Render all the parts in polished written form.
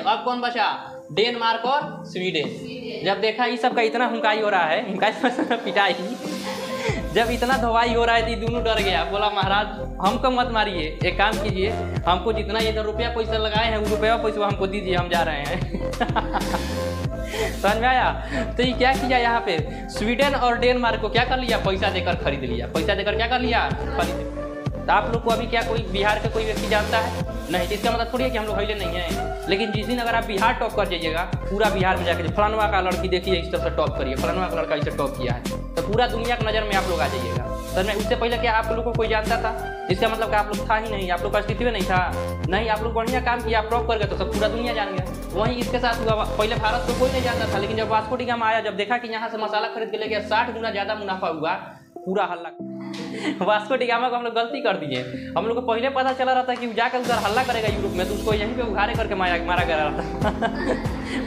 अब कौन बचा? डेनमार्क और स्वीडन। जब देखा ये सब का इतना हुंकाई हो रहा है, पिटाई, जब इतना धोवाई हो रहा है तो दोनों डर गया। बोला महाराज हमको मत मारिए, एक काम कीजिए, हमको जितना इधर रुपया पैसा लगाए हैं वो रुपया पैसा हमको दीजिए, हम जा रहे हैं। समझ में आया? तो ये क्या किया यहाँ पे, स्वीडन और डेनमार्क को क्या कर लिया? पैसा देकर खरीद लिया। पैसा देकर क्या कर लिया? खरीद। तो आप लोग को अभी क्या कोई बिहार का कोई व्यक्ति जानता है? नहीं। इसका मतलब थोड़ी है कि हम लोग हिले नहीं हैं। लेकिन जिस दिन अगर आप बिहार टॉप कर जाइएगा, पूरा बिहार में जाकर फलानवा का लड़की देखिए इस तरह से टॉप करिए, फलानवा का लड़का इसे टॉप किया है, तो पूरा दुनिया की नज़र में आप लोग आ जाइएगा। सर में उससे पहले क्या आप लोगों को कोई जानता था? इसका मतलब कि आप लोग था ही नहीं, आप लोग का अस्तित्व नहीं था। नहीं, आप लोग बढ़िया काम किया, आप टॉप कर गए तो सब पूरा दुनिया जान गया। वहीं इसके साथ हुआ, पहले भारत को कोई नहीं जानता था, लेकिन जब वास्को डी गामा आया, जब देखा कि यहाँ से मसाला खरीद के ले गया, 60 गुना ज़्यादा मुनाफा हुआ, पूरा हल्ला। वास्को डी गामा को हम लोग गलती कर दिए। हम लोग को पहले पता चला रहा था कि जाकर उधर हल्ला करेगा यूरोप में, तो उसको यहीं पे उघारे करके मारा गया रहा था।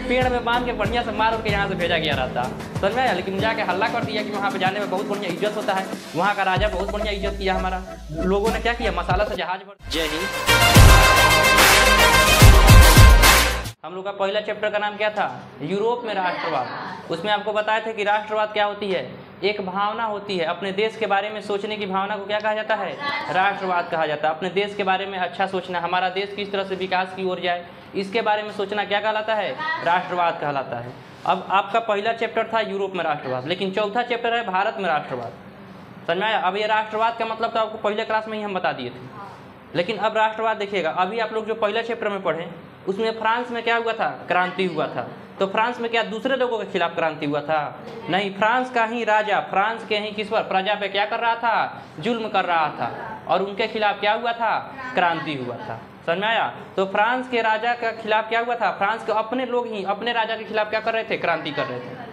पेड़ में बांध के बढ़िया से मार के यहाँ से भेजा गया रहा था, समझ में आया? लेकिन जाके हल्ला कर दिया कि वहाँ पे जाने में बहुत बढ़िया इज्जत होता है, वहाँ का राजा बहुत बढ़िया इज्जत किया हमारा। लोगों ने क्या किया? मसाला से जहाज भर। जय हिंद। हम लोग का पहला चैप्टर का नाम क्या था? यूरोप में राष्ट्रवाद। उसमें आपको बताए थे कि राष्ट्रवाद क्या होती है? एक भावना होती है, अपने देश के बारे में सोचने की भावना को क्या कहा जाता है? राष्ट्रवाद कहा जाता है। अपने देश के बारे में अच्छा सोचना, हमारा देश किस तरह से विकास की ओर जाए, इसके बारे में सोचना क्या कहलाता है? राष्ट्रवाद कहलाता है। अब आपका पहला चैप्टर था यूरोप में राष्ट्रवाद, लेकिन चौथा चैप्टर है भारत में राष्ट्रवाद। समझ में आया? अब ये राष्ट्रवाद का मतलब तो आपको पहले क्लास में ही हम बता दिए थे, लेकिन अब राष्ट्रवाद देखिएगा। अभी आप लोग जो पहला चैप्टर में पढ़े, उसमें फ्रांस में क्या हुआ था? क्रांति हुआ था। तो फ्रांस में क्या दूसरे लोगों के खिलाफ क्रांति हुआ था? नहीं, फ्रांस का ही राजा फ्रांस के ही किस पर? प्रजा पे क्या कर रहा था? जुल्म कर रहा था, और उनके खिलाफ क्या हुआ था? क्रांति हुआ था। समझ में आया? तो फ्रांस के राजा के खिलाफ क्या हुआ था? फ्रांस के अपने लोग ही अपने राजा के खिलाफ क्या कर रहे थे? क्रांति कर रहे थे।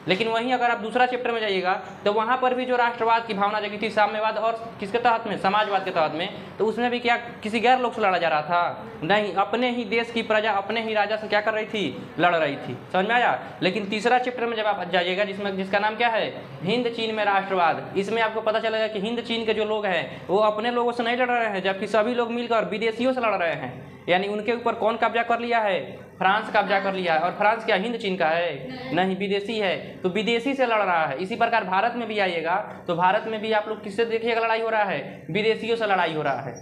लेकिन वहीं अगर आप दूसरा चैप्टर में जाइएगा तो वहाँ पर भी जो राष्ट्रवाद की भावना जगी थी, साम्यवाद और किसके तहत में? समाजवाद के तहत में। तो उसमें भी क्या किसी गैर लोग से लड़ा जा रहा था? नहीं, अपने ही देश की प्रजा अपने ही राजा से क्या कर रही थी? लड़ रही थी। समझ में आया? लेकिन तीसरा चैप्टर में जब आप जाइएगा, जिसका नाम क्या है? हिंद चीन में राष्ट्रवाद, इसमें आपको पता चलेगा कि हिंद चीन के जो लोग हैं वो अपने लोगों से नहीं लड़ रहे हैं, जबकि सभी लोग मिलकर विदेशियों से लड़ रहे हैं। यानी उनके ऊपर कौन कब्जा कर लिया है? फ्रांस कब्जा कर लिया है। और फ्रांस क्या हिंद चीन का है? नहीं, विदेशी है, तो विदेशी से लड़ रहा है। इसी प्रकार भारत में भी आइएगा तो भारत में भी आप लोग किससे देखिएगा लड़ाई हो रहा है? विदेशियों से लड़ाई हो रहा है।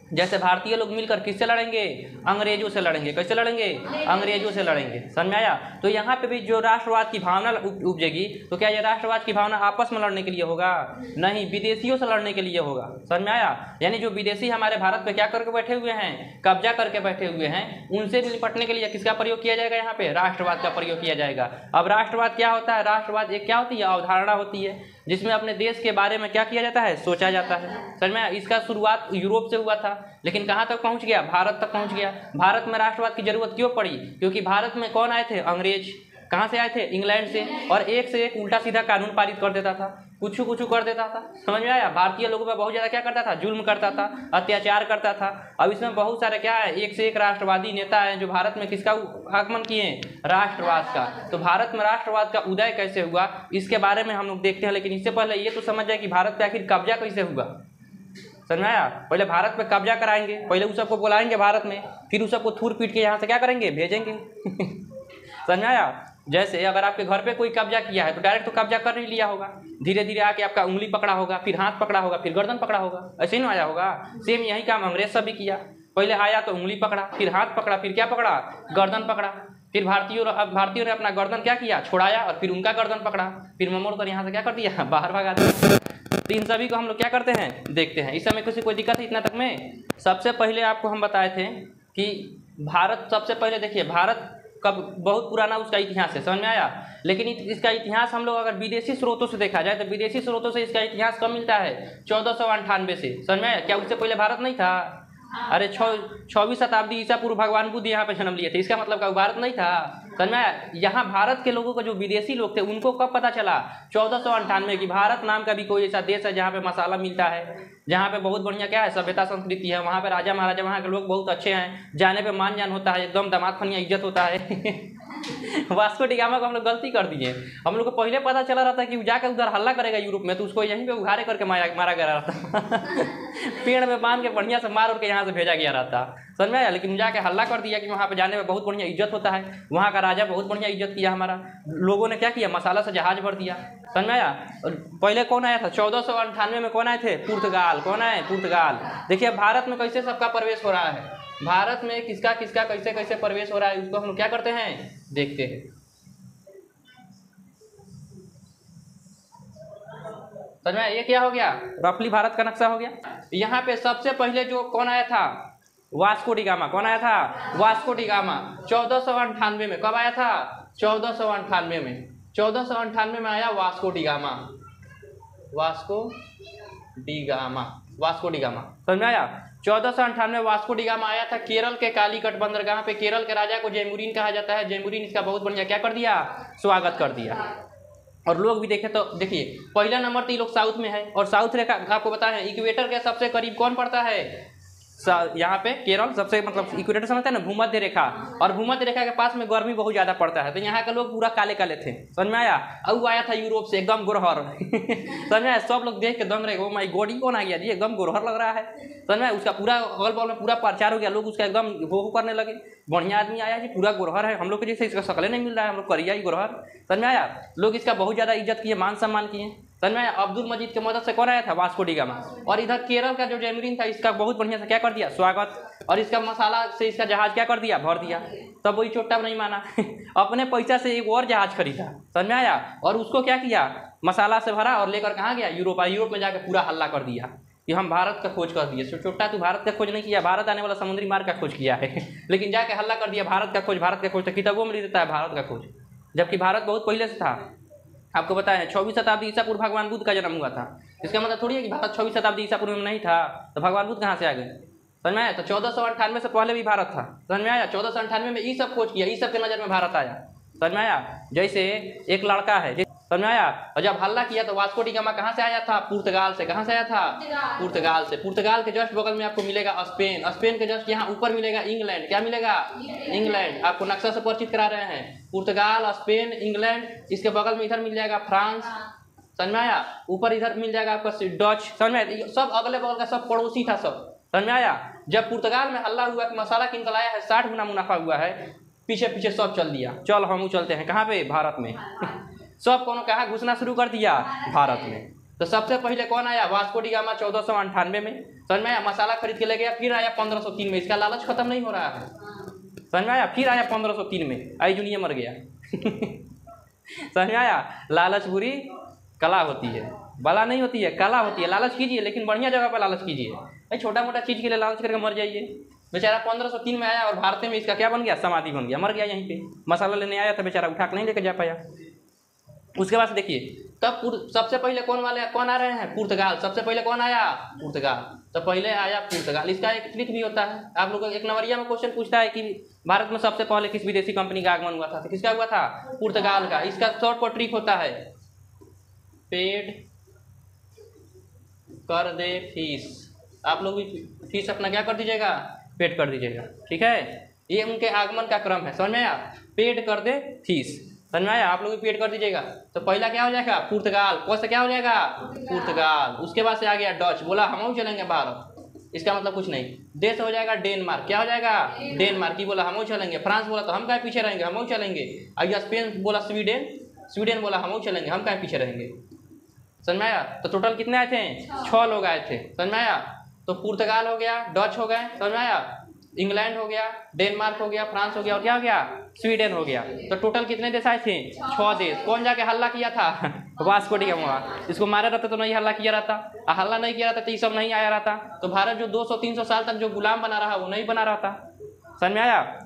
जैसे भारतीय लोग मिलकर किससे लड़ेंगे? अंग्रेजों से लड़ेंगे। कैसे लड़ेंगे? अंग्रेजों से लड़ेंगे। समझ में आया? तो यहाँ पे भी जो राष्ट्रवाद की भावना उपजेगी, तो क्या ये राष्ट्रवाद की भावना आपस में लड़ने के लिए होगा? नहीं, विदेशियों से लड़ने के लिए होगा। समझ में आया? यानी जो विदेशी हमारे भारत पे क्या करके बैठे हुए हैं? कब्जा करके बैठे हुए हैं, उनसे भी निपटने के लिए किसका प्रयोग किया जाएगा? यहाँ पे राष्ट्रवाद का प्रयोग किया जाएगा। अब राष्ट्रवाद क्या होता है? राष्ट्रवाद एक क्या होती है? अवधारणा होती है, जिसमें अपने देश के बारे में क्या किया जाता है? सोचा जाता है। समझ में? इसका शुरुआत यूरोप से हुआ था, लेकिन कहाँ तक पहुँच गया? भारत तक पहुँच गया। भारत में राष्ट्रवाद की जरूरत क्यों पड़ी? क्योंकि भारत में कौन आए थे? अंग्रेज। कहाँ से आए थे? इंग्लैंड से। और एक से एक उल्टा सीधा कानून पारित कर देता था, कुछ कर देता था। समझ में आया? भारतीय लोगों पर बहुत ज़्यादा क्या करता था? जुल्म करता था, अत्याचार करता था। अब इसमें बहुत सारे क्या है? एक से एक राष्ट्रवादी नेता हैं जो भारत में किसका आगमन किए? राष्ट्रवाद का। तो भारत में राष्ट्रवाद का उदय कैसे हुआ, इसके बारे में हम लोग देखते हैं। लेकिन इससे पहले ये तो समझ जाए कि भारत पे आखिर कब्जा कैसे हुआ। समझ में आया? पहले भारत पे कब्जा कराएंगे, पहले उस सबको बुलाएंगे भारत में, फिर उस सबको थूर पीट के यहाँ से क्या करेंगे? भेजेंगे। समझ में आया? जैसे अगर आपके घर पे कोई कब्जा किया है तो डायरेक्ट तो कब्जा कर नहीं लिया होगा, धीरे धीरे आके आपका उंगली पकड़ा होगा, फिर हाथ पकड़ा होगा, फिर गर्दन पकड़ा होगा। ऐसे ही ना आया होगा? सेम यही काम अंग्रेज सब भी किया। पहले आया तो उंगली पकड़ा, फिर हाथ पकड़ा, फिर क्या पकड़ा? गर्दन पकड़ा। फिर भारतीयों ने अपना गर्दन क्या किया? छोड़ाया, और फिर उनका गर्दन पकड़ा, फिर मोड़ कर यहाँ से क्या कर दिया? बाहर भगा दिया। तो इन सभी को हम लोग क्या करते हैं? देखते हैं। इस समय किसी कोई दिक्कत है इतना तक में? सबसे पहले आपको हम बताए थे कि भारत, सबसे पहले देखिए भारत कब, बहुत पुराना उसका इतिहास है। समझ में आया? लेकिन इसका इतिहास हम लोग अगर विदेशी स्रोतों से देखा जाए तो विदेशी स्रोतों से इसका इतिहास कब मिलता है? 1498 से। समझ में आया? क्या उससे पहले भारत नहीं था? अरे 6वीं शताब्दी ईसा पूर्व भगवान बुद्ध यहाँ पे जन्म लिए थे। इसका मतलब क्या भारत नहीं था? समझ में आया? यहाँ भारत के लोगों को, जो विदेशी लोग थे, उनको कब पता चला? 1498 की भारत नाम का भी कोई ऐसा देश है जहाँ पे मसाला मिलता है, जहाँ पे बहुत बढ़िया क्या है? सभ्यता संस्कृति है। वहाँ पे राजा महाराजा, वहाँ के लोग बहुत अच्छे हैं, जाने पे मान जान होता है, एकदम दामाद फनिया इज्जत होता है। वास्को डी गामा को हम लोग गलती कर दिए। हम लोग को पहले पता चला रहा था कि जाकर उधर हल्ला करेगा यूरोप में, तो उसको यहीं पे उघारे करके मारा गया रहा था। पेड़ में बांध के बढ़िया से मार के यहाँ से भेजा गया रहा था। समझ में आया। लेकिन जाके हल्ला कर दिया कि वहाँ पे जाने में बहुत बढ़िया इज्जत होता है, वहाँ का राजा बहुत बढ़िया इज्जत किया हमारा। लोगों ने क्या किया, मसाला से जहाज भर दिया। समझ में आया। और पहले कौन आया था 1498 में, कौन आए थे, पुर्तगाल। कौन आए, पुर्तगाल। देखिए भारत में कैसे सबका प्रवेश हो रहा है, भारत में किसका किसका कैसे कैसे प्रवेश हो रहा है, उसको हम क्या करते हैं, देखते हैं। समझ में, ये क्या हो गया, रफली भारत का नक्शा हो गया। यहाँ पे सबसे पहले जो कौन आया था, वास्को डी गामा। कौन आया था, वास्को डी गामा। 1498 में, कब आया था, 1498 में। 1498 में आया Vasco D gamma, Vasco D gamma, Vasco D gamma. समझ में आया। 1498 वास्को डी गामा आया था केरल के कालीकट बंदरगाह पे। केरल के राजा को जयमुरीन कहा जाता है। जयमुरीन इसका बहुत बढ़िया क्या कर दिया, स्वागत कर दिया। और लोग भी देखे तो देखिए पहला नंबर तो ये लोग साउथ में है, और साउथ रेखा आपको पता है इक्वेटर के सबसे करीब कौन पड़ता है, यहाँ पे केरल सबसे, मतलब इक्वेटर समझते हैं ना, भूमध्य रेखा। और भूमध्य रेखा के पास में गर्मी बहुत ज्यादा पड़ता है, तो यहाँ के लोग पूरा काले काले थे। समझ में आया। अब आया था यूरोप से एकदम गोरहर समझ में आया। सब लोग देख के दंग रहे, ओ माय गॉड, कौन आ गया जी, एकदम गोरहर लग रहा है। समझ में, उसका पूरा अगल बगल में पूरा प्रचार हो गया, लोग उसका एकदम वो करने लगे, बढ़िया आदमी आया जी, पूरा गोरहर है, हम लोग के जैसे इसका शक्लें नहीं मिल रहा है, हम लोग करिया ही गोरहर। समझ में आया। लोग इसका बहुत ज्यादा इज्जत किए, मान सम्मान किए। समझ में आया। अब्दुल मजीद के मदद से कौन आया था, वास्को डी गामा। और इधर केरल का जो जयमुरीन था, इसका बहुत बढ़िया से क्या कर दिया, स्वागत। और इसका मसाला से इसका जहाज क्या कर दिया, भर दिया। तब वही चोट्टा नहीं माना अपने पैसा से एक और जहाज खरीदा। समझ में आया। और उसको क्या किया, मसाला से भरा और लेकर कहाँ गया, यूरोप। यूरोप में जाकर पूरा हल्ला कर दिया कि हम भारत का खोज कर दिए। चोट्टा तू भारत का खोज नहीं किया, भारत आने वाला समुद्री मार्ग का खोज किया है लेकिन जाके हल्ला कर दिया भारत का खोज, भारत का खोज। तो किताबों में लिख देता है भारत का खोज, जबकि भारत बहुत पहले से था। आपको पता है 24वीं शताब्दी ईसा पूर्व भगवान बुद्ध का जन्म हुआ था। इसका मतलब थोड़ी है कि भारत 24वीं शताब्दी ईसा पूर्व में नहीं था, तो भगवान बुद्ध कहाँ से आ गए। समझ में आया। तो 1498 से पहले भी भारत था। समझ में आया। 1498 में ये सब खोज किया, ये सब के नजर में भारत आया। समझ में आया। जैसे एक लड़का है, समझ में आया। और जब हल्ला किया तो वास्को डी गामा कहाँ से आया था, पुर्तगाल से। कहाँ से आया था, पुर्तगाल से। पुर्तगाल के जस्ट बगल में आपको मिलेगा स्पेन, स्पेन के जस्ट यहाँ ऊपर मिलेगा इंग्लैंड। क्या मिलेगा, इंग्लैंड। आपको नक्शा से परिचित करा रहे हैं, पुर्तगाल, स्पेन, इंग्लैंड। इसके बगल में इधर मिल जाएगा फ्रांस। समझ में आया। ऊपर इधर मिल जाएगा आपका डच। समझ में आया। सब अगले बगल का सब पड़ोसी था सब। समझ में आया। जब पुर्तगाल में हल्ला हुआ कि मसाला किन लाया है, 60 गुना मुनाफा हुआ है, पीछे पीछे सब चल दिया, चल हम चलते हैं कहाँ पे, भारत में सब कौन कहाँ घुसना शुरू कर दिया, भारत में। तो सबसे पहले कौन आया, वास्को डी गामा 1498 में। समझ में आया। मसाला खरीद के ले गया। फिर आया 1503 में। इसका लालच खत्म नहीं हो रहा है। समझ में आया। फिर आया 1503 में, आई जुनिया मर गया समझ में आया। लालच बुरी कला होती है, बला नहीं होती है, कला होती है। लालच कीजिए लेकिन बढ़िया जगह पर लालच कीजिए। भाई छोटा मोटा चीज के लिए लालच करके मर जाइए। बेचारा 1503 में आया और भारत में इसका क्या बन गया, समाधि बन गया, मर गया यहीं पे। मसाला लेने आया था बेचारा, उठा के नहीं लेकर जा पाया। उसके बाद देखिए तब सबसे पहले कौन आ रहे हैं, पुर्तगाल। सबसे पहले कौन आया, पुर्तगाल। तो पहले आया पुर्तगाल। इसका एक ट्रिक भी होता है, आप लोग एक नंबरिया में क्वेश्चन पूछता है कि भारत में सबसे पहले किस विदेशी कंपनी का आगमन हुआ था, तो किसका हुआ था, पुर्तगाल का। इसका शॉर्ट को ट्रिक होता है, पेड कर दे फीस। आप लोग भी फीस अपना क्या कर दीजिएगा, पेड कर दीजिएगा। ठीक है, ये उनके आगमन का क्रम है। समझ में आया। पेड कर दे फीस। समझ में आया। आप लोग भी पेड कर दीजिएगा। तो पहला क्या हो जाएगा, पुर्तगाल। कौन सा क्या हो जाएगा, पुर्तगाल। उसके बाद से आ गया डच। बोला हम चलेंगे भारत, इसका मतलब कुछ नहीं। देश हो जाएगा डेनमार्क। क्या हो जाएगा, डेनमार्क। बोला हम चलेंगे। फ्रांस बोला तो हम क्या पीछे रहेंगे, हम चलेंगे। आइए स्पेन बोला स्वीडन, स्वीडन बोला हम चलेंगे, हम क्या पीछे रहेंगे। समझ में आया। तो टोटल कितने आए थे, 6 लोग आए थे। समझ में आया। तो पुर्तगाल हो गया, डच हो गए, समझ में आया, इंग्लैंड हो गया, डेनमार्क हो गया, फ्रांस हो गया, और क्या हो गया, स्वीडन हो गया। तो टोटल कितने देश आए थे, 6 देश। कौन जाके हल्ला किया था, वास्को डी गामा। इसको मारा रहता तो नहीं हल्ला किया रहता, हल्ला नहीं किया रहता तो ये सब नहीं आया रहता। तो भारत जो 200-300 साल तक जो गुलाम बना रहा वो नहीं बना रहता। समझ में आया।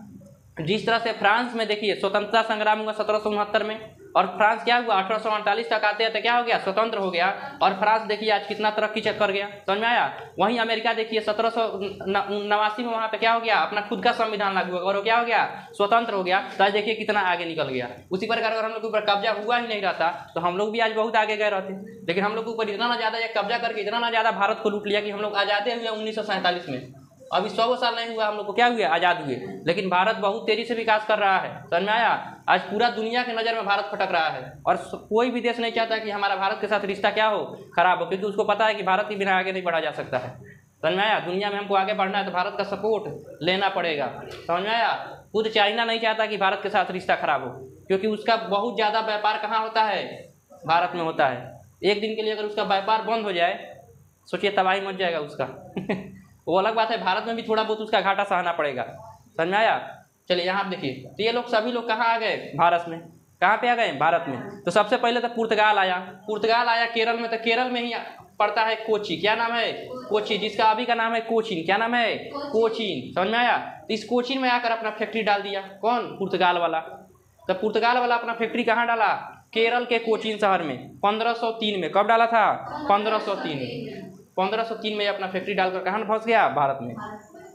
जिस तरह से फ्रांस में देखिए स्वतंत्रता संग्राम हुआ 1769 में, और फ्रांस क्या हुआ 1848 तक आते हैं तो क्या हो गया, स्वतंत्र हो गया। और फ्रांस देखिए आज कितना तरक्की कर गया। समझ में आया। वहीं अमेरिका देखिए 1789 में वहाँ पे क्या हो गया, अपना खुद का संविधान लागू हुआ और वो क्या हो गया, स्वतंत्र हो गया। तो आज देखिए कितना आगे निकल गया। उसी प्रकार अगर हम लोग के ऊपर कब्जा हुआ ही नहीं रहता तो हम लोग भी आज बहुत आगे गए रहते। लेकिन हम लोग के ऊपर इतना ना ज़्यादा कब्जा करके इतना ना ज़्यादा भारत को लूट लिया कि हम लोग आज़ादी हुए 1947 में। अभी 100 साल नहीं हुआ हम लोग को क्या हुए, आज़ाद हुए। लेकिन भारत बहुत तेजी से विकास कर रहा है। समझ में आया। आज पूरा दुनिया के नज़र में भारत फटक रहा है, और कोई भी देश नहीं चाहता कि हमारा भारत के साथ रिश्ता क्या हो, खराब हो, क्योंकि उसको पता है कि भारत के बिना आगे नहीं बढ़ा जा सकता है। समझ में आया? दुनिया में हमको आगे बढ़ना है तो भारत का सपोर्ट लेना पड़ेगा, समझ में आया? खुद चाइना नहीं चाहता कि भारत के साथ रिश्ता खराब हो, क्योंकि उसका बहुत ज़्यादा व्यापार कहाँ होता है? भारत में होता है। एक दिन के लिए अगर उसका व्यापार बंद हो जाए, सोचिए तबाही मच जाएगा उसका। वो अलग बात है, भारत में भी थोड़ा बहुत उसका घाटा सहना पड़ेगा, समझ में आया? चलिए यहाँ देखिए, तो ये लोग सभी लोग कहाँ आ गए? भारत में। कहाँ पे आ गए? भारत में। तो सबसे पहले तो पुर्तगाल आया, पुर्तगाल आया केरल में, तो केरल में ही पड़ता है कोची। क्या नाम है? कोची, जिसका अभी का नाम है कोचीन। क्या नाम है? कोचीन, समझ में आया? तो इस कोचीन में आकर अपना फैक्ट्री डाल दिया। कौन? पुर्तगाल वाला। तो पुर्तगाल वाला अपना फैक्ट्री कहाँ डाला? केरल के कोचीन शहर में 1503 में। कब डाला था? 1503 में। 1503 में अपना फैक्ट्री डालकर कहाँ फंस गया? भारत में।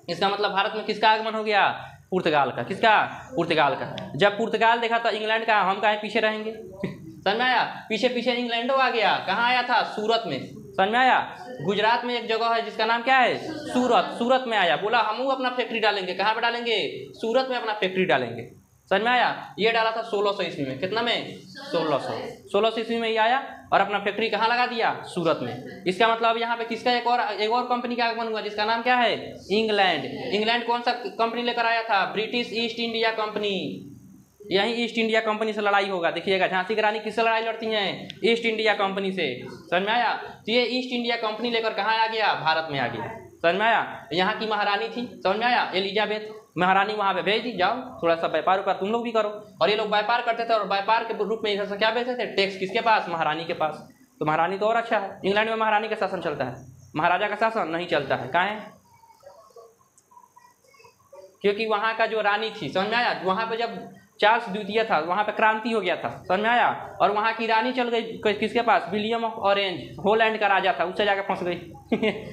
इसका मतलब भारत में किसका आगमन हो गया? पुर्तगाल का। किसका? पुर्तगाल का। जब पुर्तगाल देखा तो इंग्लैंड का, हम काहे पीछे रहेंगे? समझ में आया? पीछे पीछे इंग्लैंडो आ गया। कहाँ आया था? सूरत में। समझ में आया? गुजरात में एक जगह है जिसका नाम क्या है? सूरत। सूरत में आया, बोला हम अपना फैक्ट्री डालेंगे। कहाँ पे डालेंगे? सूरत में अपना फैक्ट्री डालेंगे। समझ में आया? ये डाला था 1600 ईस्वी में। कितना में? 1600 ईस्वी में ये आया और अपना फैक्ट्री कहाँ लगा दिया? सूरत में। इसका मतलब यहाँ पे किसका एक और कंपनी का आगमन हुआ, जिसका नाम क्या है? इंग्लैंड। इंग्लैंड कौन सा कंपनी लेकर आया था? British east India company. यही ईस्ट इंडिया कंपनी से लड़ाई होगा। देखिएगा, झांसी की रानी किससे लड़ाई लड़ती हैं? ईस्ट इंडिया कंपनी से। समझ में आया? तो ये ईस्ट इंडिया कंपनी लेकर कहाँ आ गया? भारत में आ गया। समझ में आया? यहाँ की महारानी थी, समझ में आया? एलिजाबेथ महारानी, वहाँ पे भेज दी, जाओ थोड़ा सा व्यापार तुम लोग भी करो। और ये लोग व्यापार करते थे, और व्यापार के रूप में इधर से क्या बेचते थे? टैक्स। किसके पास? महारानी के पास। तो महारानी तो और अच्छा है। इंग्लैंड में महारानी का शासन चलता है, महाराजा का शासन नहीं चलता है। काहे? क्योंकि वहाँ का जो रानी थी, समझ में आया? वहाँ पे जब चार्ल्स द्वितीय था, वहाँ पे क्रांति हो गया था, समझ में आया? और वहाँ की रानी चल गई किसके पास? विलियम ऑफ ऑरेंज, हॉलैंड का राजा था, उससे जाकर फंस गई।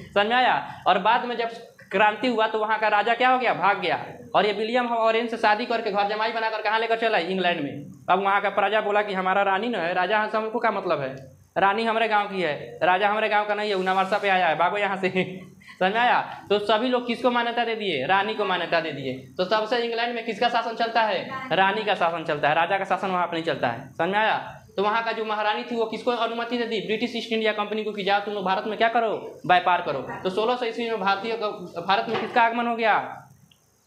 समझ में आया? और बाद में जब क्रांति हुआ तो वहाँ का राजा क्या हो गया? भाग गया। और ये विलियम ऑफ ऑरेंज से शादी करके घर जमाई बनाकर कहाँ लेकर चला? इंग्लैंड में। अब वहाँ का प्रजा बोला कि हमारा रानी न है, राजा हमको क्या मतलब है? रानी हमारे गांव की है, राजा हमारे गांव का नहीं है, नवारसा पे आया है, भागो यहाँ से। समझ में आया? तो सभी लोग किसको मान्यता दे दिए? रानी को मान्यता दे दिए। तो सबसे इंग्लैंड में किसका शासन चलता है? रानी का शासन चलता है, राजा का शासन वहाँ पर नहीं चलता है। समझ में आया? तो वहाँ का जो महारानी थी वो किसको अनुमति दे दी? ब्रिटिश ईस्ट इंडिया कंपनी को, कि जाओ तुम लोग भारत में क्या करो? व्यापार करो। तो 1600 ईस्वी में भारत में किसका आगमन हो गया?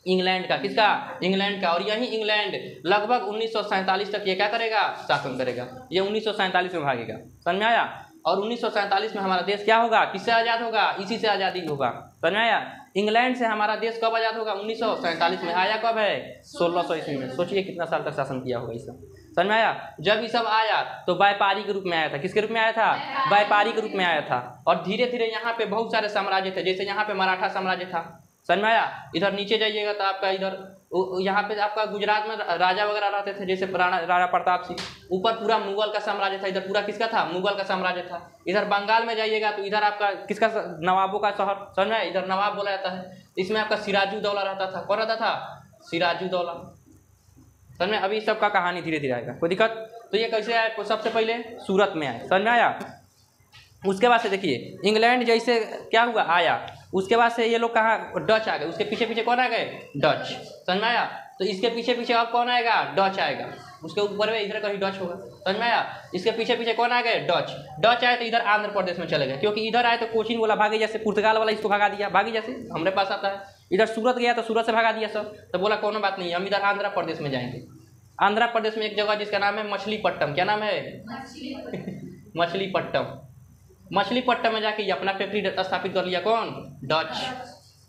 इंग्लैंड का। किसका? इंग्लैंड का। और यही इंग्लैंड लगभग 1947 तक ये क्या करेगा? शासन करेगा। ये 1947 में भागेगा। समझ में आया? और 1947 में हमारा देश क्या होगा? किससे आज़ाद होगा? इसी से आज़ादी होगा। समझ में आया? इंग्लैंड से हमारा देश कब आज़ाद होगा? 1947 में। आया कब है? 1600 ईस्वी में। सोचिए कितना साल तक शासन किया होगा इसका। समझ में आया? जब ये सब आया तो व्यापारी के रूप में आया था। किसके रूप में आया था? व्यापारी के रूप में आया था। और धीरे धीरे यहाँ पे बहुत सारे साम्राज्य थे, जैसे यहाँ पे मराठा साम्राज्य था। समझ में आया? इधर नीचे जाइएगा तो आपका इधर यहाँ पे आपका गुजरात में राजा वगैरह रहते थे, जैसे राणा प्रताप सिंह। ऊपर पूरा मुगल का साम्राज्य था, इधर पूरा किसका था? मुगल का साम्राज्य था। इधर बंगाल में जाइएगा तो इधर आपका किसका? नवाबों का शहर। समझ में? इधर नवाब बोला जाता है। इसमें आपका सिराजुद्दौला रहता था। कौन रहता था? सिराजुद्दौला। समझ में? अभी सबका कहानी धीरे धीरे आएगा, कोई दिक्कत? तो ये कैसे आए? सबसे पहले सूरत में आए। समझ में आया? उसके बाद से देखिए, इंग्लैंड जैसे क्या हुआ? आया। उसके बाद से ये लोग कहाँ? डच आ गए। उसके पीछे पीछे कौन आ गए? डच। समझ में आया? तो इसके पीछे पीछे अब कौन आएगा? डच आएगा। उसके ऊपर में इधर कहीं डच होगा। समझ में आया? इसके पीछे पीछे कौन आ गए? डच। डच आए तो इधर आंध्र प्रदेश में चले गए, क्योंकि इधर आए तो कोचीन वाला भागे, जैसे पुर्तगाल वाला इसको भगा दिया, भागी जैसे हमारे पास आता है। इधर सूरत गया तो सूरत से भगा दिया सब। तो बोला कोनो बात नहीं, हम इधर आंध्र प्रदेश में जाएंगे। आंध्र प्रदेश में एक जगह जिसका नाम है मछलीपट्टम। क्या नाम है? मछलीपट्टम। मछलीपट्टम में जाके अपना फैक्ट्री स्थापित कर लिया। कौन? डच।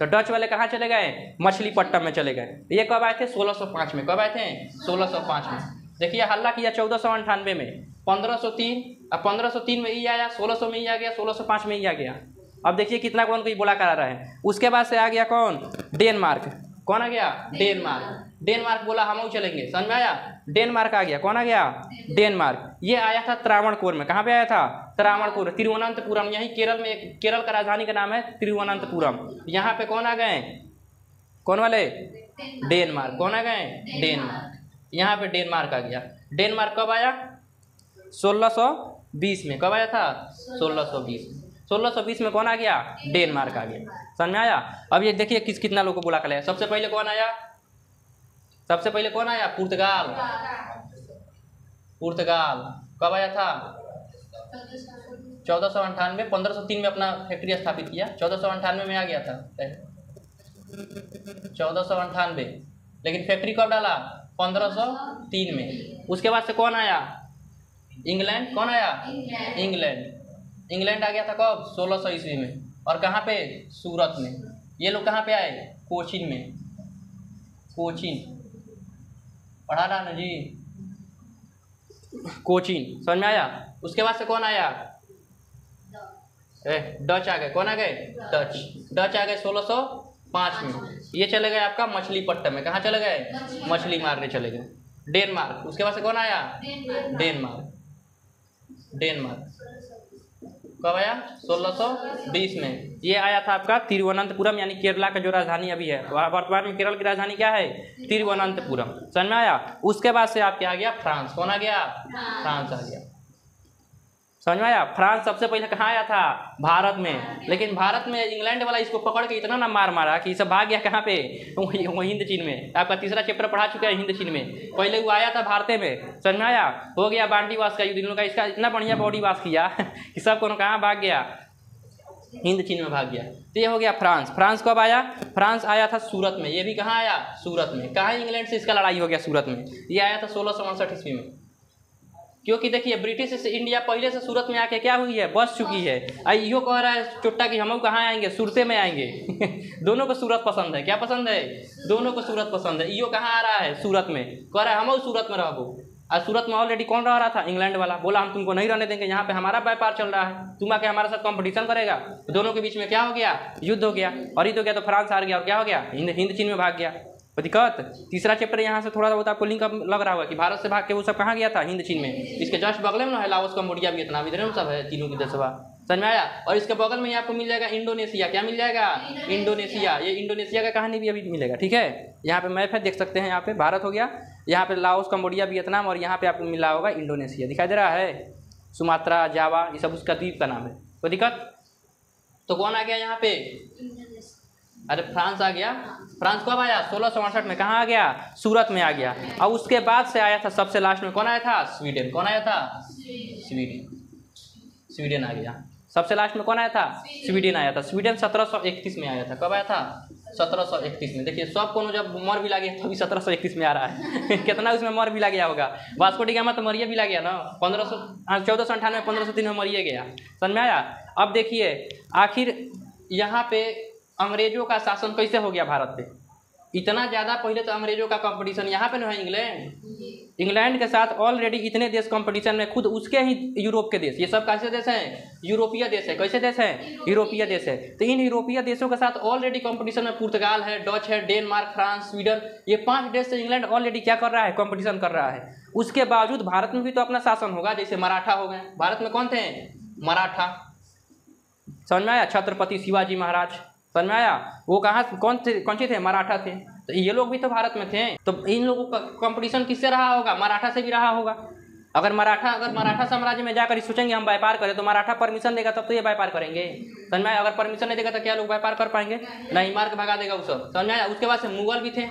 तो डच वाले कहाँ चले गए? मछलीपट्टम में चले गए। ये कब आए थे? 1605 में। कब आए थे? 1605 में। देखिए हल्ला किया 1498 में, 1503। अब 1503 में ये आया, 1600 में ये आ गया, 1605 में ये आ गया। अब देखिए कितना कौन कोई बोला करा रहा है। उसके बाद से आ गया कौन? डेनमार्क। कौन आ गया? डेनमार्क। डेनमार्क बोला हम चलेंगे। समझ में आया? डेनमार्क आ गया। कौन आ गया? डेनमार्क। ये आया था त्रावणकोर में। कहाँ पे आया था? त्रावणकोर, तिरुवनंतपुरम। यही केरल में, केरल का राजधानी का नाम है तिरुवनंतपुरम। यहाँ पे कौन आ गए? कौन वाले? डेनमार्क। कौन आ गए? डेनमार्क। यहाँ पे डेनमार्क आ गया। डेनमार्क कब आया? 1620 में। कब आया था? 1620 में। 1620 में कौन आ गया? डेनमार्क आ गया। समझ में आया? अब ये देखिए कितना लोगों को बुला कर लाया। सबसे पहले कौन आया? सबसे पहले कौन आया? पुर्तगाल। पुर्तगाल कब आया था? 1498, 1503 में अपना फैक्ट्री स्थापित किया, 1498 में आ गया था 1498, लेकिन फैक्ट्री कब डाला? 1503 में। उसके बाद से कौन आया? इंग्लैंड। कौन आया? इंग्लैंड आ गया था कब? 1600 ईस्वी में। और कहाँ पे? सूरत में। ये लोग कहाँ पे आए? कोचीन में। कोचीन पढ़ा रहा ना जी, कोचीन, समझ में आया? उसके बाद से कौन आया? डच आ गए। कौन आ गए? डच आ गए 1605 में। ये चले गए आपका मछलीपट्टम में। कहाँ चले गए? मछली मारने चले गए। डेनमार्क। उसके बाद से कौन आया? डेनमार्क कब आया? 1620 में। ये आया था आपका तिरुवनंतपुरम, यानी केरला का जो राजधानी अभी है। वर्तमान में केरल की राजधानी क्या है? तिरुवनंतपुरम। समझ में आया? उसके बाद से आप क्या आ गया? फ्रांस। कौन आ गया? फ्रांस आ गया। समझ में आया? फ्रांस सबसे पहले कहाँ आया था? भारत में। लेकिन भारत में इंग्लैंड वाला इसको पकड़ के इतना ना मारा कि सब भाग गया कहाँ पे? वो हिंद चीन में। आपका तीसरा चैप्टर पढ़ा चुका है हिंद चीन में। पहले वो आया था भारत में। समझ में आया? हो गया बांटीवास का युद्ध। इन लोगों का इसका इतना बढ़िया बॉडी वाश किया कि सब को कहाँ भाग गया? हिंद चीन में भाग गया। तो ये हो गया फ्रांस। फ्रांस कब आया? फ्रांस आया था सूरत में। ये भी कहाँ आया? सूरत में। कहाँ इंग्लैंड से इसका लड़ाई हो गया? सूरत में। ये आया था 1659 ईस्वी में। क्योंकि देखिए ब्रिटिश से इंडिया पहले से सूरत में आके क्या हुई है? बस चुकी है। यो कह रहा है चुट्टा कि हम कहाँ आएंगे? सूरते में आएंगे दोनों को सूरत पसंद है। क्या पसंद है? दोनों को सूरत पसंद है। यो कहाँ आ रहा है? सूरत में। कह रहा है हम सूरत में रहो। आज सूरत में ऑलरेडी कौन रह रहा था? इंग्लैंड वाला। बोला हम तुमको नहीं रहने देंगे, यहाँ पे हमारा व्यापार चल रहा है, तुम आके हमारे साथ कंपटीशन करेगा। दोनों के बीच में क्या हो गया? युद्ध हो गया। और युद्ध हो गया तो फ्रांस हार गया और क्या हो गया? हिंद चीन में भाग गया। दिक्कत। तीसरा चैप्टर यहाँ से थोड़ा बहुत आपको लिंक लग रहा होगा कि भारत से भाग के वो सब कहाँ गया था? हिंद चीन में। इसके जस्ट बगल में ना है लाओस, कंबोडिया, वियतनाम, इधर में सब है तीनों की देशवा। समझ में आया? और इसके बगल में ही आपको मिल जाएगा इंडोनेशिया। क्या मिल जाएगा? इंडोनेशिया। ये इंडोनेशिया का कहानी भी अभी मिलेगा। ठीक है, यहाँ पे मैप है, देख सकते हैं। यहाँ पे भारत हो गया, यहाँ पे लाओस, कंबोडिया, वियतनाम, और यहाँ पे आपको मिला होगा इंडोनेशिया। दिखाई दे रहा है? सुमात्रा, जावा, ये सब उसका द्वीप का नाम है। कोई दिक्कत? तो कौन आ गया यहाँ पे? अरे फ्रांस आ गया। फ्रांस कब आया? 1668 में। कहाँ आ गया? सूरत में आ गया। और उसके बाद से आया था सबसे लास्ट में कौन आया था? स्वीडन। कौन आया था? स्वीडन आ गया। सबसे लास्ट में कौन आया था? स्वीडन आया था। स्वीडन 1731 में आया था। कब आया था? 1731 में। देखिए सब को जब मर भी लगे तभी 1731 में आ रहा है कितना उसमें मर भी लग गया होगा। वास्को डी गामा तो मरिए भी लग गया ना। 1498, 1503 में मरिए गया। समझ में आया? अब देखिए आखिर यहाँ पे अंग्रेजों का शासन कैसे हो गया भारत पे? इतना ज़्यादा पहले तो अंग्रेजों का कंपटीशन यहाँ पे ना है। इंग्लैंड के साथ ऑलरेडी इतने देश कंपटीशन में, खुद उसके ही यूरोप के देश, ये सब कैसे देश हैं? यूरोपीय देश है। कैसे देश हैं? यूरोपीय देश है। तो इन यूरोपीय देशों के साथ ऑलरेडी कंपटीशन में पुर्तगाल है, डच है, डेनमार्क, फ्रांस, स्वीडन, ये 5 देश से इंग्लैंड ऑलरेडी क्या कर रहा है? कंपटीशन कर रहा है। उसके बावजूद भारत में भी तो अपना शासन होगा। जैसे मराठा हो गए। भारत में कौन थे? मराठा। समझ में आया? छत्रपति शिवाजी महाराज। समझ में आया? वो कौन से थे? मराठा थे। तो ये लोग भी तो भारत में थे। तो इन लोगों का कंपटीशन किससे रहा होगा? मराठा से भी रहा होगा। अगर मराठा साम्राज्य में जाकर सोचेंगे हम व्यापार करें, तो मराठा परमिशन देगा तब तो ये व्यापार करेंगे। समझ में आया? अगर परमिशन नहीं देगा तो क्या लोग व्यापार कर पाएंगे? नहीं, मार के भगा देगा वो सब। समझ में आया? उसके बाद से मुगल भी थे।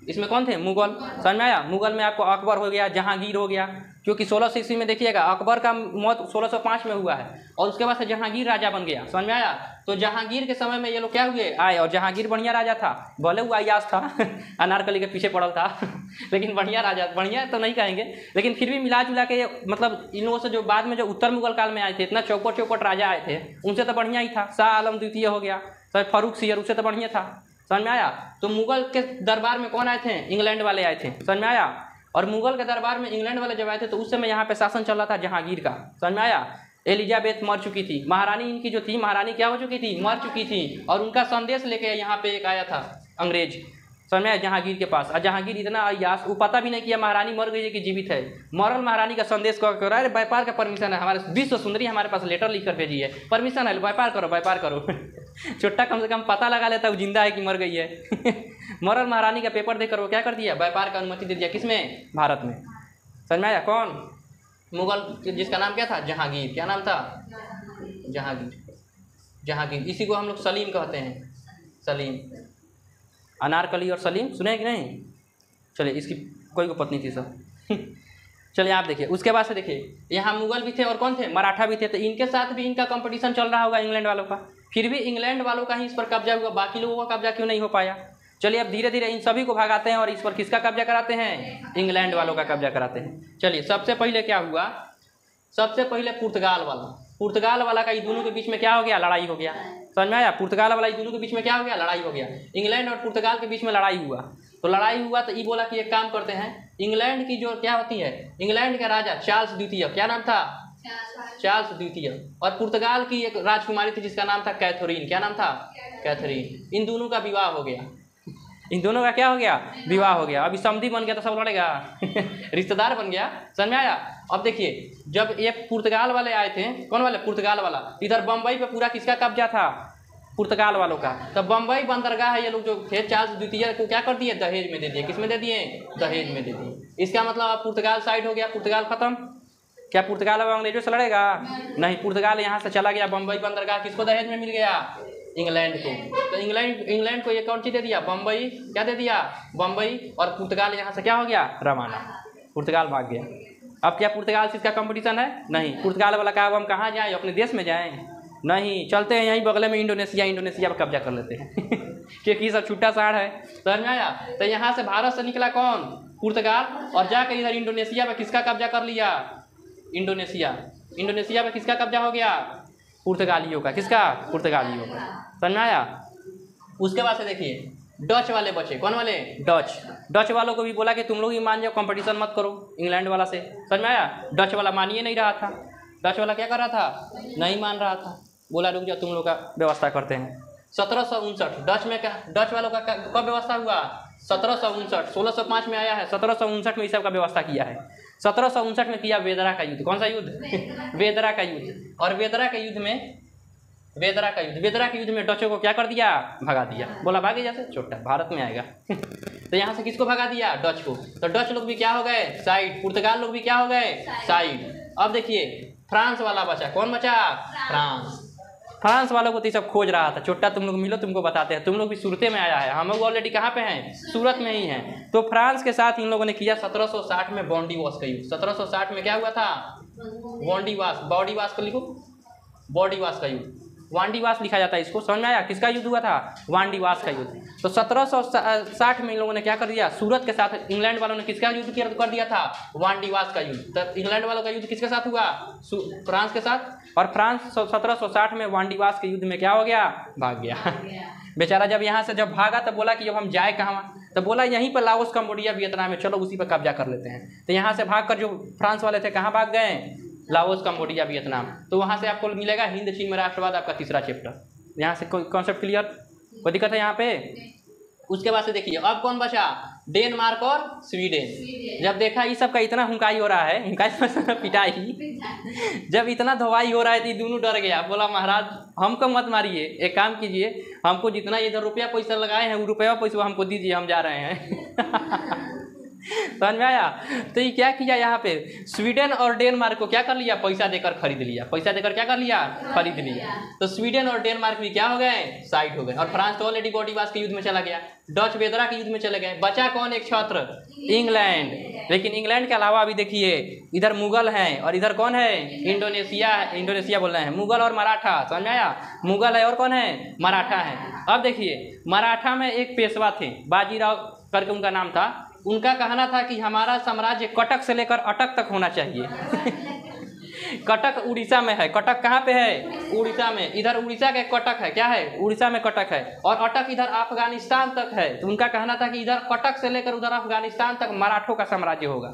इसमें कौन थे? मुगल। समझ में आया? मुगल में आपको अकबर हो गया, जहांगीर हो गया। क्योंकि 1600 ईस्वी में देखिएगा अकबर का मौत 1605 में हुआ है, और उसके बाद से जहांगीर राजा बन गया। समझ में आया? तो जहांगीर के समय में ये लोग क्या हुए? आए। और जहांगीर बढ़िया राजा था, भले वो अय्याश था अनारकली के पीछे पड़ल था लेकिन बढ़िया राजा, बढ़िया तो नहीं कहेंगे, लेकिन फिर भी मिला जुला के मतलब इन लोगों से जो बाद में जो उत्तर मुगल काल में आए थे, इतना चौपट राजा आए थे, उनसे तो बढ़िया ही था। शाह आलम द्वितीय हो गया, सर फारूक सियर, उससे तो बढ़िया था। समझ में आया? तो मुगल के दरबार में कौन आए थे? इंग्लैंड वाले आए थे। समझ में आया? और मुगल के दरबार में इंग्लैंड वाले जब आए थे तो उस समय यहाँ पे शासन चल रहा था जहांगीर का। समझ में आया? एलिजाबेथ मर चुकी थी, महारानी इनकी जो थी, महारानी क्या हो चुकी थी? मर चुकी थी। और उनका संदेश लेके यहाँ पे एक आया था अंग्रेज। समझ में आया? जहांगीर के पास। और जहांगीर इतना अय्याश, वो पता भी नहीं किया महारानी मर गई है कि जीवित है। मरल महारानी का संदेश कर रहा है, व्यापार का परमिशन है, हमारे विश्व सुंदरी हमारे पास लेटर लिख कर भेजी है, परमिशन है, व्यापार करो व्यापार करो छोटा कम से कम पता लगा लेता वो जिंदा है कि मर गई है मरल महारानी का पेपर देकर वो क्या कर दिया? व्यापार का अनुमति दे दिया। किसमें? भारत में। समझ में आया? कौन? मुगल, जिसका नाम क्या था? जहांगीर। क्या नाम था? जहांगीर। इसी को हम लोग सलीम कहते हैं। सलीम। अनारकली और सलीम सुने कि नहीं? चलिए, इसकी कोई को पत्नी थी सब चलिए आप देखिए, उसके बाद से देखिए यहाँ मुगल भी थे और कौन थे, मराठा भी थे। तो इनके साथ भी इनका कंपटीशन चल रहा होगा इंग्लैंड वालों का, फिर भी इंग्लैंड वालों का ही इस पर कब्जा हुआ, बाकी लोगों का कब्जा क्यों नहीं हो पाया। चलिए अब धीरे धीरे इन सभी को भगाते हैं और इस पर किसका कब्जा कराते हैं, इंग्लैंड वालों का कब्जा कराते हैं। चलिए सबसे पहले क्या हुआ, सबसे पहले पुर्तगाल वाला का इन दोनों के बीच में क्या हो गया, लड़ाई हो गया। समझ में आया, पुर्तगाल वाला इन दोनों के बीच में क्या हो गया, लड़ाई हो गया। इंग्लैंड और पुर्तगाल के बीच में लड़ाई हुआ, तो लड़ाई हुआ तो ये बोला कि एक काम करते हैं, इंग्लैंड की जो क्या होती है, इंग्लैंड का राजा चार्ल्स द्वितीय, क्या नाम था, चार्ल्स द्वितीय, और पुर्तगाल की एक राजकुमारी थी जिसका नाम था कैथरीन, क्या नाम था, कैथरीन। इन दोनों का विवाह हो गया, इन दोनों का क्या हो गया, विवाह हो गया। अभी समधी बन गया तो सब लड़ेगा रिश्तेदार बन गया। समझ में आया। अब देखिए जब ये पुर्तगाल वाले आए थे, कौन वाले, पुर्तगाल वाला, इधर बम्बई पे पूरा किसका कब्जा था, पुर्तगाल वालों का। तो बम्बई बंदरगाह है, ये लोग जो थे चार्ल्स द्वितीय को क्या कर दिए, दहेज में दे दिए। किस में दे दिए, दहेज में दे दिए। इसका मतलब अब पुर्तगाल साइड हो गया, पुर्तगाल खत्म। क्या पुर्तगाल अब अंग्रेजों से लड़ेगा, नहीं, पुर्तगाल यहाँ से चला गया। बम्बई बंदरगाह किसको दहेज में मिल गया, इंग्लैंड को। तो इंग्लैंड को ये कौन सी दे दिया, बम्बई, क्या दे दिया, बम्बई। और पुर्तगाल यहाँ से क्या हो गया, रवाना, पुर्तगाल भाग गया। अब क्या पुर्तगाल से इसका कंपटीशन है, नहीं। पुर्तगाल वाला कहा अब हम कहाँ जाएँ, अपने देश में जाएँ, नहीं, चलते हैं यहीं बगल में इंडोनेशिया पर कब्जा कर लेते हैं क्योंकि सब छुट्टा साड़ है। समझ में आया। तो यहाँ से भारत से निकला कौन, पुर्तगाल, और जाकर इधर इंडोनेशिया पे किसका कब्जा कर लिया, इंडोनेशिया पे किसका कब्जा हो गया, पुर्तगालियों का। किसका, पुर्तगालियों का। समझ में आया। उसके बाद से देखिए डच वाले बचे, कौन वाले, डच वालों को भी बोला कि तुम लोग ही मान जाओ, कंपटीशन मत करो इंग्लैंड वाला से। समझ में आया। डच वाला मानिए नहीं रहा था, डच वाला क्या कर रहा था, नहीं मान रहा था, बोला रुक जाओ तुम लोग का व्यवस्था करते हैं। 1759 डच में क्या, डच वालों का कब व्यवस्था हुआ, 1759, 1605 में आया है, 1759 में इस सब का व्यवस्था किया है। 1759 में किया वेदरा का युद्ध। कौन सा युद्ध वेदरा का युद्ध। और वेदरा के युद्ध में डचों को क्या कर दिया, भगा दिया। बोला भागे जैसे छोटा भारत में आएगा तो यहाँ से किसको भगा दिया, डच को। तो डच लोग भी क्या हो गए, साइड। पुर्तगाल लोग भी क्या हो गए, साइड। अब देखिए फ्रांस वाला बचा, कौन बचा, फ्रांस वालों को तो सब खोज रहा था। छोटा तुम लोग मिलो, तुमको बताते हैं। तुम लोग भी सूरत में आया है, हम लोग ऑलरेडी कहाँ पे हैं, सूरत में ही हैं। तो फ्रांस के साथ इन लोगों ने किया 1760 में बॉन्डीवास का युद्ध। 1760 में क्या हुआ था, बॉडीवास को लिखो, बॉडीवास का युद्ध, वांडीवास लिखा जाता है इसको। समझ में आया। किसका युद्ध हुआ था, वांडीवास का युद्ध। तो 1760 में इन लोगों ने क्या कर दिया, सूरत के साथ इंग्लैंड वालों ने किसका युद्ध कर दिया था, वांडीवास का युद्ध। तो इंग्लैंड वालों का युद्ध किसके साथ हुआ, फ्रांस के साथ। और फ्रांस 1760 में वांडीवास के युद्ध में क्या हो गया, भाग गया बेचारा। जब यहाँ से जब भागा तो बोला कि अब हम जाए कहाँ, तो बोला यहीं पर लाओस, कंबोडिया, वियतनाम में, चलो उसी पर कब्जा कर लेते हैं। तो यहाँ से भागकर जो फ्रांस वाले थे कहाँ भाग गए, लाओस, कंबोडिया, वियतनाम। तो वहाँ से आपको मिलेगा हिंद चीन में राष्ट्रवाद, आपका तीसरा चैप्टर। यहाँ से कॉन्सेप्ट क्लियर, कोई दिक्कत है यहाँ पे। उसके बाद से देखिए अब कौन बचा, डेनमार्क और स्वीडन। जब देखा ये सब का इतना हुंकाई हो रहा है, हुंकाई पिटाई, जब इतना धोवाई हो रहा है तो दोनों डर गया। बोला महाराज हमको मत मारिए, एक काम कीजिए, हमको जितना इधर रुपया पैसा लगाए हैं वो रुपया पैसा हमको दीजिए, हम जा रहे हैं समझ में आया। तो ये क्या किया, यहाँ पे स्वीडन और डेनमार्क को क्या कर लिया, पैसा देकर खरीद लिया। पैसा देकर क्या कर लिया, खरीद लिया। तो स्वीडन और डेनमार्क भी क्या हो गए, साइड हो गए। और फ्रांस तो ऑलरेडी बॉडीवास के युद्ध में चला गया, डच वेदरा के युद्ध में चले गए। बचा कौन एक छत्र, इंग्लैंड। लेकिन इंग्लैंड के अलावा अभी देखिए इधर मुगल हैं और इधर कौन है, इंडोनेशिया बोल रहे हैं, मुगल और मराठा। समझ में आया, मुगल है और कौन है, मराठा है। अब देखिए मराठा में एक पेशवा थे, बाजीराव करके उनका नाम था। उनका कहना था कि हमारा साम्राज्य कटक से लेकर अटक तक होना चाहिए कटक उड़ीसा में है। कटक कहाँ पे है, उड़ीसा में। इधर उड़ीसा का कटक है, क्या है, उड़ीसा में कटक है। और अटक इधर अफगानिस्तान तक है। तो उनका कहना था कि इधर कटक से लेकर उधर अफगानिस्तान तक मराठों का साम्राज्य होगा।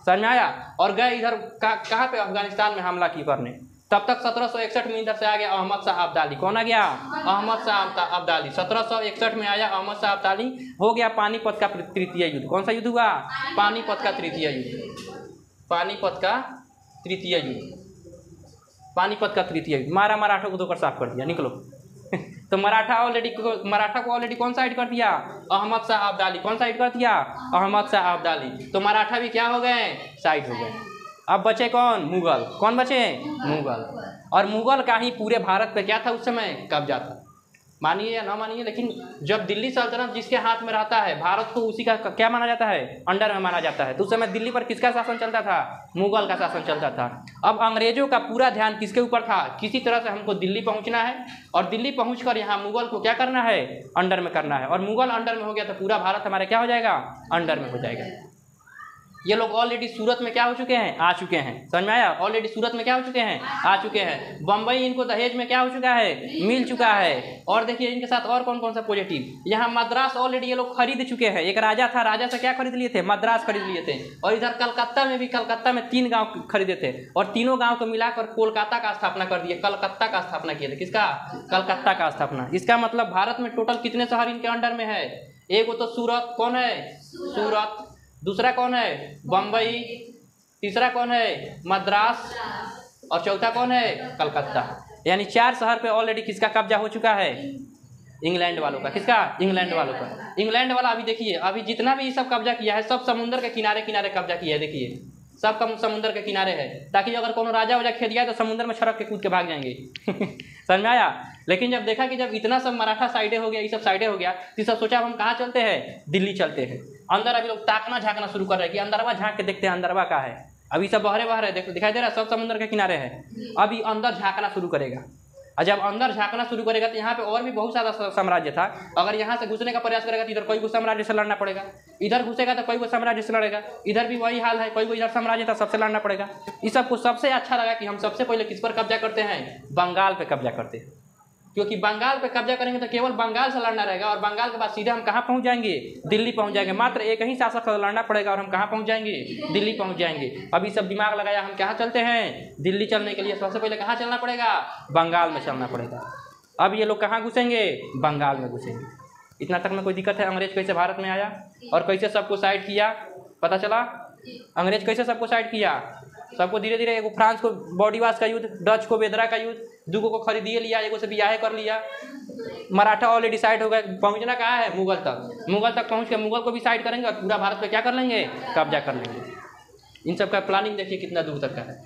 समझ में आया। और गए इधर कहाँ पे, अफगानिस्तान में हमला की करने। तब तक 1761 में इधर से आ गया अहमद शाह अब्दाली। कौन आ गया, अहमद शाह अब्दाली। 1761 में आया अहमद शाह अब्दाली। हो गया पानीपत का तृतीय युद्ध। कौन सा युद्ध हुआ, पानीपत का तृतीय युद्ध। पानीपत का तृतीय युद्ध, पानीपत का तृतीय युद्ध। मारा मराठों को धोकर साफ कर दिया, निकलो तो मराठा को ऑलरेडी कौन साइड कर दिया, अहमद शाह अब्दाली। कौन साइड कर दिया, अहमद शाह अब्दाली। तो मराठा भी क्या हो गए, साइड हो गए। अब बचे कौन, मुगल। कौन बचे, मुगल। और मुगल का ही पूरे भारत पे क्या था उस समय, कब्जा था। मानिए या ना मानिए, लेकिन जब दिल्ली सल्तनत जिसके हाथ में रहता है, भारत को उसी का क्या माना जाता है, अंडर में माना जाता है। तो उस समय दिल्ली पर किसका शासन चलता था, मुगल का शासन चलता था। अब अंग्रेजों का पूरा ध्यान किसके ऊपर था, किसी तरह से हमको दिल्ली पहुंचना है और दिल्ली पहुंचकर यहाँ मुगल को क्या करना है, अंडर में करना है। और मुगल अंडर में हो गया तो पूरा भारत हमारे क्या हो जाएगा, अंडर में हो जाएगा। ये लोग ऑलरेडी सूरत में क्या हो चुके हैं, आ चुके हैं, समझ में आया, ऑलरेडी सूरत में क्या हो चुके हैं, आ चुके हैं। बम्बई इनको दहेज में क्या हो चुका है, मिल चुका है। और देखिए इनके साथ और कौन कौन सा पॉजिटिव, यहाँ मद्रास ऑलरेडी ये लोग खरीद चुके हैं। एक राजा था, राजा से क्या खरीद लिए थे, मद्रास खरीद लिए थे। और इधर कलकत्ता में भी, कलकत्ता में 3 गाँव खरीदे थे और तीनों गाँव को मिलाकर कोलकाता का स्थापना कर दिए, कलकत्ता का स्थापना किए थे। किसका, कलकत्ता का स्थापना। इसका मतलब भारत में टोटल कितने शहर इनके अंडर में है, एक तो सूरत, कौन है, सूरत, दूसरा कौन है, बम्बई, तीसरा कौन है, मद्रास, और चौथा कौन है, कलकत्ता। यानी 4 शहर पे ऑलरेडी किसका कब्जा हो चुका है, इंग्लैंड वालों का। किसका, इंग्लैंड वालों का। इंग्लैंड वाला अभी देखिए, अभी जितना भी ये सब कब्जा किया है सब समुद्र के किनारे किनारे कब्जा किया है। देखिए सब कम समुद्र के किनारे है, ताकि अगर कोनो राजा वाजा खेल जाए तो समुद्र में छड़क के कूद के भाग जाएंगे समझ में आया। लेकिन जब देखा कि जब इतना सब मराठा साइडे हो गया, ये सब साइडे हो गया, तो सब सोचा अब हम कहाँ चलते हैं, दिल्ली चलते हैं। अंदर अभी लोग ताकना झाँकना शुरू कर रहे हैं कि अंदरवा झाँक के देखते हैं अंदरवा का है। अभी सब बहरे बहरे देखो, दिखाई दे रहा है, सब समुद्र के किनारे है। अभी अंदर झाँकना शुरू करेगा, और जब अंदर झाँकना शुरू करेगा तो यहाँ पे और भी बहुत सारा साम्राज्य था। अगर यहाँ से घुसने का प्रयास करेगा तो इधर कोई को साम्राज्य से लड़ना पड़ेगा, इधर घुसेगा तो कोई को साम्राज्य से लड़ेगा, इधर भी वही हाल है, कोई को इधर साम्राज्य था सबसे लड़ना पड़ेगा। इस सबको सबसे अच्छा लगा कि हम सबसे पहले किस पर कब्जा करते हैं, बंगाल पे कब्जा करते हैं। क्योंकि बंगाल पे कब्जा करेंगे तो केवल बंगाल से लड़ना रहेगा, और बंगाल के बाद सीधे हम कहाँ पहुँच जाएंगे, दिल्ली पहुँच जाएंगे। मात्र एक ही शासक से लड़ना पड़ेगा और हम कहाँ पहुँच जाएंगे, दिल्ली पहुँच जाएंगे। अभी सब दिमाग लगाया, हम कहाँ चलते हैं, दिल्ली चलने के लिए सबसे पहले कहाँ चलना पड़ेगा, बंगाल में चलना पड़ेगा। अब ये लोग कहाँ घुसेंगे, बंगाल में घुसेंगे। इतना तक में कोई दिक्कत है, अंग्रेज कैसे भारत में आया और कैसे सबको साइड किया, पता चला अंग्रेज कैसे सबको साइड किया। सबको धीरे धीरे, एगो फ्रांस को बॉडी वाश का युद्ध, डच को बेदरा का युद्ध, दूगो को खरीदिए लिया, एगो से बियाह कर लिया। मराठा ऑलरेडी साइड हो गए, पहुंचना कहाँ है, मुगल तक। मुगल तक पहुंच के मुगल को भी साइड करेंगे और पूरा भारत पे क्या कर लेंगे, कब्जा कर लेंगे। इन सब का प्लानिंग देखिए कितना दूर तक का है।